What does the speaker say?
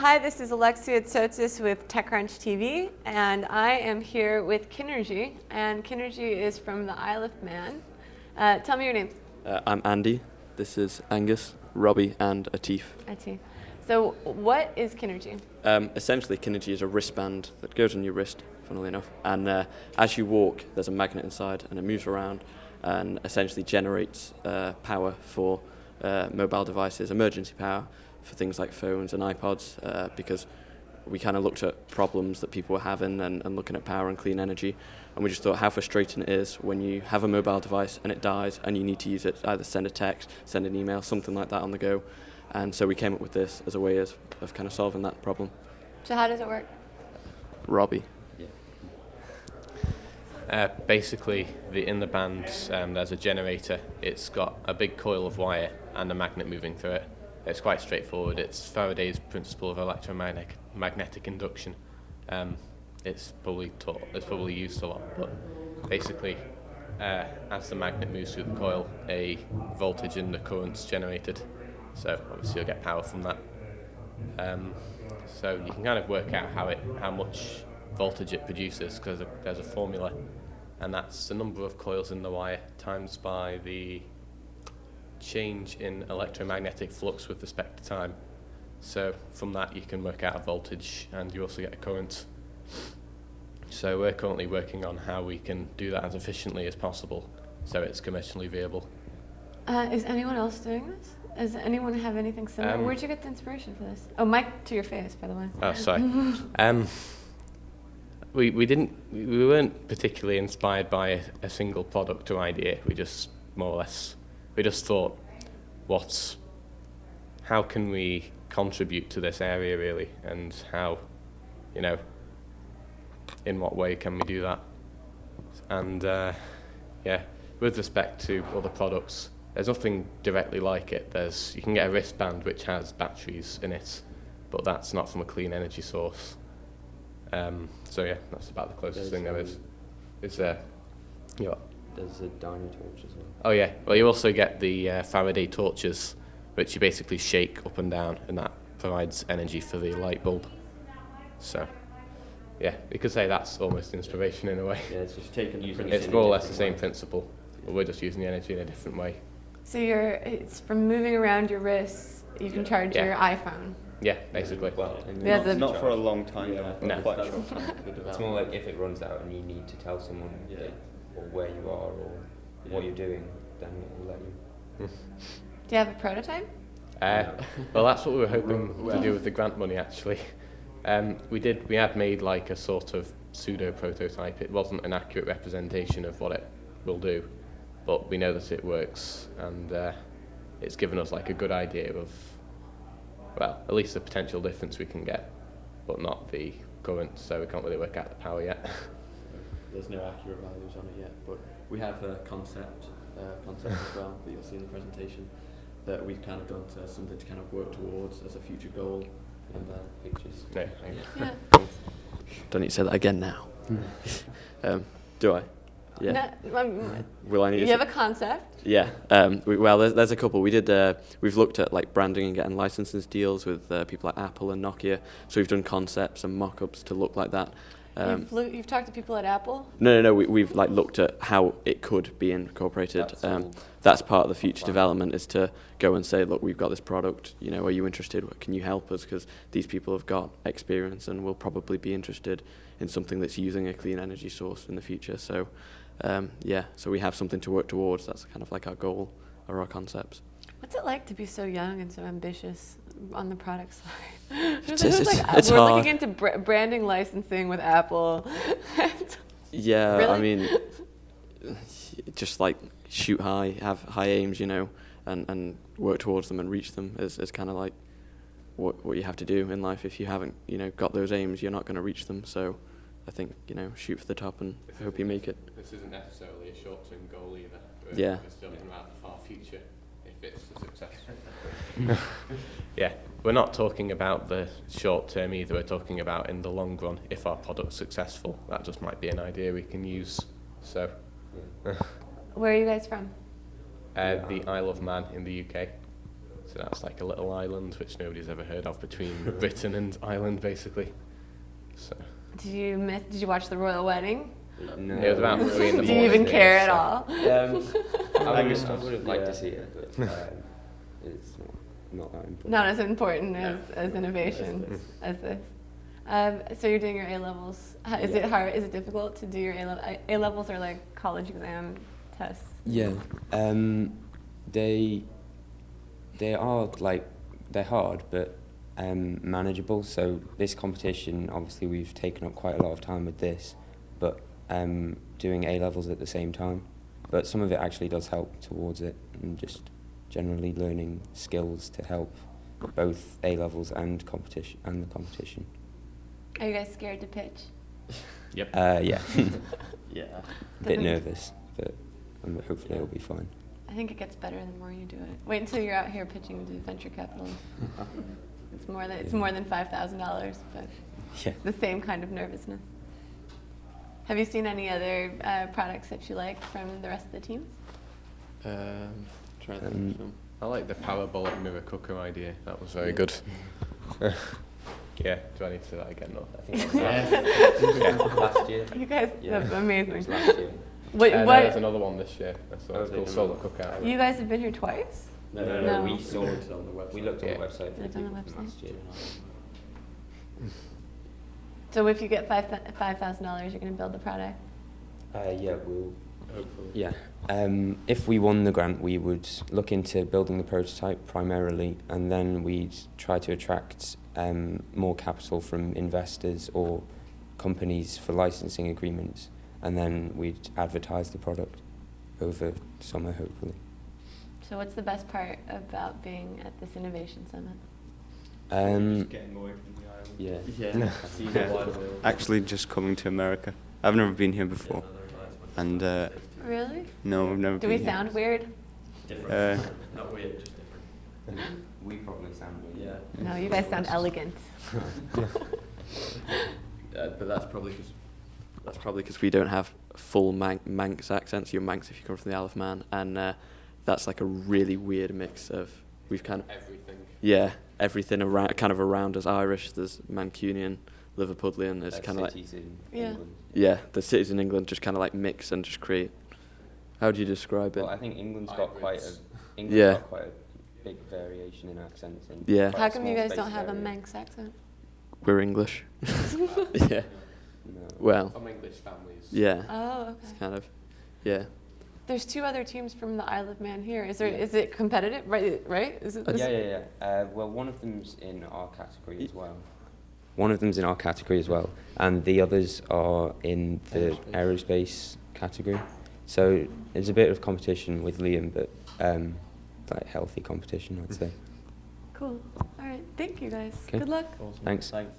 Hi, this is Alexia with TechCrunch TV, and I am here with Kinergy, and Kinergy is from the Isle of Man. Tell me your names. I'm Andy. This is Angus, Robbie, and Atif. Atif. So what is Kinergy? Essentially, Kinergy is a wristband that goes on your wrist, funnily enough, and as you walk, there's a magnet inside, and it moves around, and essentially generates power for mobile devices, emergency power, for things like phones and iPods, because we kind of looked at problems that people were having and looking at power and clean energy, and we just thought how frustrating it is when you have a mobile device and it dies and you need to use it to either send a text, send an email, something like that on the go. And so we came up with this as a way of kind of solving that problem. So how does it work? Robbie. Basically, in the band, there's a generator. It's got a big coil of wire and a magnet moving through it. It's quite straightforward. It's Faraday's principle of electromagnetic induction. It's probably used a lot, but basically, as the magnet moves through the coil, a voltage and a current's generated. So obviously you'll get power from that. So you can kind of work out how much voltage it produces, because there's a formula, and that's the number of coils in the wire times by the change in electromagnetic flux with respect to time. So from that you can work out a voltage, and you also get a current. So we're currently working on how we can do that as efficiently as possible, so it's commercially viable. Is anyone else doing this? Does anyone have anything similar? Where'd you get the inspiration for this? Oh, mic to your face, by the way. Oh, sorry. We weren't particularly inspired by a single product or idea. We just thought, how can we contribute to this area really, and how, in what way can we do that? And with respect to other products, there's nothing directly like it. You can get a wristband which has batteries in it, but that's not from a clean energy source. That's about the closest thing there is. There's a dynamo torch as well. Oh yeah, well you also get the Faraday torches, which you basically shake up and down, and that provides energy for the light bulb. So, yeah, you could say that's almost inspiration in a way. Yeah, it's just taking the principle. It's more or less the same principle, but we're just using the energy in a different way. So it's from moving around your wrists, you can charge your iPhone. Yeah, basically. Well, not for a long time. No. Quite a short time. It's more like if it runs out and you need to tell someone or where you are or what you're doing, then it will let you. Do you have a prototype? Well, that's what we were hoping to do with the grant money, actually. We had made like a sort of pseudo prototype. It wasn't an accurate representation of what it will do, but we know that it works, and it's given us like a good idea of, well, at least the potential difference we can get, but not the current, so we can't really work out the power yet. There's no accurate values on it yet, but we have a concept as well that you'll see in the presentation that we've kind of done to something to kind of work towards as a future goal in the pictures. No, Yeah. Don't need to say that again now. Do I? Yeah. No, Will I need you to have a concept? Yeah. There's a couple. We've looked at like branding and getting licensing deals with people like Apple and Nokia. So we've done concepts and mock-ups to look like that. You've talked to people at Apple? No. We've like looked at how it could be incorporated. That's part of the future development, is to go and say, look, we've got this product. Are you interested? Can you help us? Because these people have got experience and will probably be interested in something that's using a clean energy source in the future. So, so we have something to work towards. That's kind of like our goal or our concepts. What's it like to be so young and so ambitious on the product side? It's we're hard. looking into branding licensing with Apple. Yeah, Really? I mean, just like shoot high, have high aims, and work towards them and reach them is kind of like what you have to do in life. If you haven't, got those aims, you're not going to reach them. So I think, shoot for the top and hope you make it. This isn't necessarily a short-term goal either. Yeah. We're still talking about the far future, if it's a success. Yeah, we're not talking about the short term either. We're talking about in the long run, if our product's successful. That just might be an idea we can use. So, Where are you guys from? the Isle of Man in the UK. So that's like a little island which nobody's ever heard of between Britain and Ireland, basically. So Did you watch the royal wedding? No. it was about 3 in the Do you morning. even care at all? I would have liked to see it, but it's not that important. Not as important as innovation as this. So you're doing your A levels. Is it hard? Is it difficult to do your A levels? A levels are like college exam tests. Yeah, they are like they're hard, but manageable. So this competition, obviously, we've taken up quite a lot of time with this, but doing A levels at the same time. But some of it actually does help towards it, and just generally learning skills to help both A levels and the competition. Are you guys scared to pitch? Yep. Yeah, Yeah. a bit nervous, but hopefully it'll be fine. I think it gets better the more you do it. Wait until you're out here pitching to venture capital. It's more than $5,000, but Yeah. it's the same kind of nervousness. Have you seen any other products that you like from the rest of the teams? Try to think of some. I like the parabolic mirror cooker idea. That was very good. Yeah, do I need to say that again? No. I think that was last year. You guys, Yeah. that's It amazing. was last year. There's another one this year. It's called Solar Cookout. You guys have been here twice? No, No. we saw it on the website. We looked on the Yeah. website for Looked the on the people from website. last year. So if you get $5,000, you're going to build the product? Yeah, we'll. Hopefully. Yeah. If we won the grant, we would look into building the prototype primarily, and then we'd try to attract more capital from investors or companies for licensing agreements, and then we'd advertise the product over summer, hopefully. So what's the best part about being at this innovation summit? Getting away from the island. Yeah. Yeah. See the wide world. Actually, just coming to America. I've never been here before, and Really? no, I've never Do been we here. sound weird? Uh, Not weird, just different. We probably sound weird. Yeah. No, you guys sound elegant. But that's probably because we don't have full Manx accents. You're Manx if you come from the Isle of Man, and that's like a really weird mix of we've kind of everything around us Irish. There's Mancunian, Liverpudlian. There's kind of like in Yeah. England. the cities in England just kind of like mix and just create. How do you describe it? Well, I think England's got quite a big variation in accents. And Yeah. quite How a come you small guys don't space have a area. Manx accent? We're English. Yeah. No. Well. From English families. Yeah. Oh, okay. It's kind of. Yeah. There's 2 other teams from the Isle of Man here. Is it competitive? Right? Is it? Yeah. Well, one of them's in our category as well. One of them's in our category as well, and the others are in the aerospace category. So there's a bit of competition with Liam, but like healthy competition, I'd say. Cool. All right. Thank you guys. Okay. Good luck. Awesome. Thanks. Thanks.